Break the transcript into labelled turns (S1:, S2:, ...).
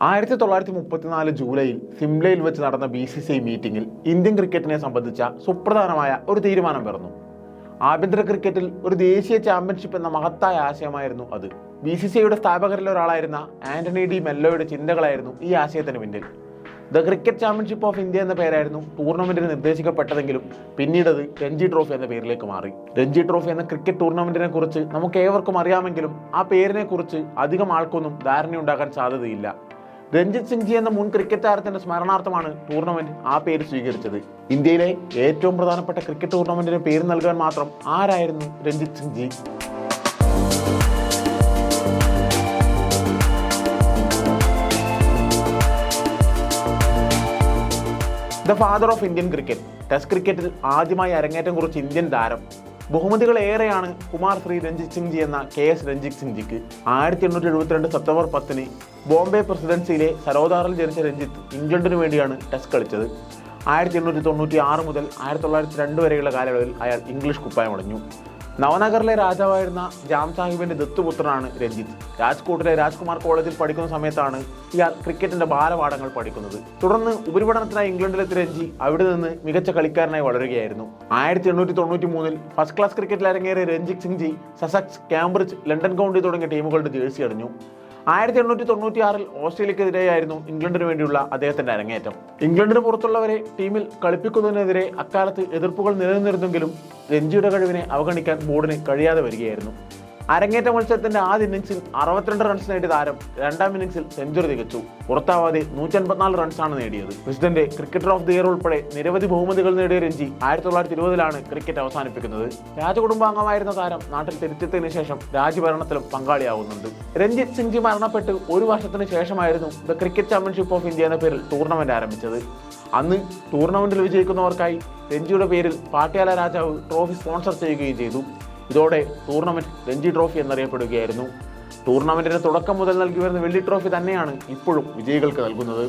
S1: 1934 ജൂലൈയിൽ സിംലയിൽ വെച്ച് നടന്ന BCCI മീറ്റിംഗിൽ ഇന്ത്യൻ ക്രിക്കറ്റിനെ സംബന്ധിച്ച സുപ്രധാനമായ ഒരു തീരുമാനം പിറന്നു. ആഭ്യന്തര ക്രിക്കറ്റിൽ ഒരു ദേശീയ ചാമ്പ്യൻഷിപ്പ് എന്ന മഹത്തായ ആശയമായിരുന്നു അത്. BCCIയുടെ സ്ഥാപകരിൽ ഒരാളായിരുന്ന ആന്റണി ഡി മെല്ലോയുടെ ചിന്തകളായിരുന്നു ഈ ആശയത്തിന് പിന്നിൽ. The cricket championship of India എന്ന പേരായിരുന്നു ടൂർണമെന്റിന് നിർദ്ദേശിക്കപ്പെട്ടതെങ്കിലും പിന്നീട് അത് രഞ്ജി ട്രോഫി എന്ന പേരിലേക്ക് മാറി. രഞ്ജി ട്രോഫി എന്ന ക്രിക്കറ്റ് ടൂർണമെന്റിനെ കുറിച്ച് നമുക്ക് ഏവർക്കും അറിയാമെങ്കിലും ആ പേരിനെ കുറിച്ച് അധികം ആൾക്കൊന്നും ധാരണയുണ്ടാകാൻ സാധ്യതയില്ല. രഞ്ജിത് സിംഗ് ജി എന്ന മുൻ ക്രിക്കറ്റ് താരത്തിന്റെ സ്മരണാർത്ഥമാണ് ടൂർണമെന്റ് ആ പേര് സ്വീകരിച്ചത്. ഇന്ത്യയിലെ ഏറ്റവും പ്രധാനപ്പെട്ട ക്രിക്കറ്റ് ടൂർണമെന്റിന് പേര് നൽകാൻ മാത്രം ആരായിരുന്നു Ranjit Singh ji? The father of Indian cricket. Test ക്രിക്കറ്റിൽ ആദ്യമായി അരങ്ങേറ്റം കുറിച്ച ഇന്ത്യൻ താരം. ബഹുമതികൾ ഏറെയാണ് കുമാർ ശ്രീ രഞ്ജിത് സിംഗ് ജി എന്ന KS രഞ്ജിത് സിംഗ് ജിക്ക്. 1872 സെപ്റ്റംബർ 10 ബോംബെ പ്രസിഡൻസിയിലെ സരോദാറിൽ ജനിച്ച രഞ്ജിത്ത് ഇംഗ്ലണ്ടിനു വേണ്ടിയാണ് ടെസ്റ്റ് കളിച്ചത്. 1896 മുതൽ 1902 വരെയുള്ള കാലയളവിൽ അയാൾ ഇംഗ്ലീഷ് കുപ്പായമണിഞ്ഞു. നവനഗറിലെ രാജാവായിരുന്ന ജാം സാഹിബിന്റെ ദത്തുപുത്രനാണ് രഞ്ജിത്ത്. രാജ്കോട്ടിലെ രാജ്കുമാർ കോളേജിൽ പഠിക്കുന്ന സമയത്താണ് ഇയാൾ ക്രിക്കറ്റിന്റെ ബാലപാഠങ്ങൾ പഠിക്കുന്നത്. തുടർന്ന് ഉപരിപഠനത്തിനായി ഇംഗ്ലണ്ടിലെത്തിയ രഞ്ജി അവിടെ നിന്ന് മികച്ച കളിക്കാരനായി വളരുകയായിരുന്നു. 1893 ഫസ്റ്റ് ക്ലാസ് ക്രിക്കറ്റിൽ അരങ്ങേറിയ Ranjit Singh ji Sussex, Cambridge, London county തുടങ്ങിയ ടീമുകളുടെ ജേഴ്സി അണിഞ്ഞു. 1896 ഓസ്ട്രേലിയക്കെതിരെയായിരുന്നു ഇംഗ്ലണ്ടിന് വേണ്ടിയുള്ള അദ്ദേഹത്തിന്റെ അരങ്ങേറ്റം. ഇംഗ്ലണ്ടിന് പുറത്തുള്ളവരെ ടീമിൽ കളിപ്പിക്കുന്നതിനെതിരെ അക്കാലത്ത് എതിർപ്പുകൾ നിലനിന്നിരുന്നെങ്കിലും രഞ്ജിയുടെ കഴിവിനെ അവഗണിക്കാൻ ബോർഡിന് കഴിയാതെ വരികയായിരുന്നു. അരങ്ങേറ്റ മത്സരത്തിന്റെ ആദ്യ ഇന്നിംഗ്സിൽ 62 റൺസ് നേടിയ താരം രണ്ടാം ഇന്നിംഗ്സിൽ സെഞ്ചുറി തികച്ചു. പുറത്താവാതെ 154 റൺസാണ് നേടിയത്. President, cricketer of the year ഉൾപ്പെടെ നിരവധി ബഹുമതികൾ നേടിയ രഞ്ജി 1920 ക്രിക്കറ്റ് അവസാനിപ്പിക്കുന്നത്. രാജകുടുംബാംഗമായിരുന്ന താരം നാട്ടിൽ തിരിച്ചെത്തിയതിനു ശേഷം രാജ്യഭരണത്തിലും പങ്കാളിയാവുന്നുണ്ട്. രഞ്ജിത് സിംഗ് ജി മരണപ്പെട്ട് ഒരു വർഷത്തിന് ശേഷമായിരുന്നു the cricket championship of India എന്ന പേരിൽ ടൂർണമെന്റ് ആരംഭിച്ചത്. അന്ന് ടൂർണമെന്റിൽ വിജയിക്കുന്നവർക്കായി രഞ്ജിയുടെ പേരിൽ പാട്യാല രാജാവ് ട്രോഫി സ്പോൺസർ ചെയ്യുകയും ചെയ്തു. ഇതോടെ ടൂർണമെന്റ് രഞ്ജി ട്രോഫി എന്നറിയപ്പെടുകയായിരുന്നു. ടൂർണമെന്റിന് തുടക്കം മുതൽ നൽകി വരുന്ന വെള്ളി ട്രോഫി തന്നെയാണ് ഇപ്പോഴും വിജയികൾക്ക് നൽകുന്നത്.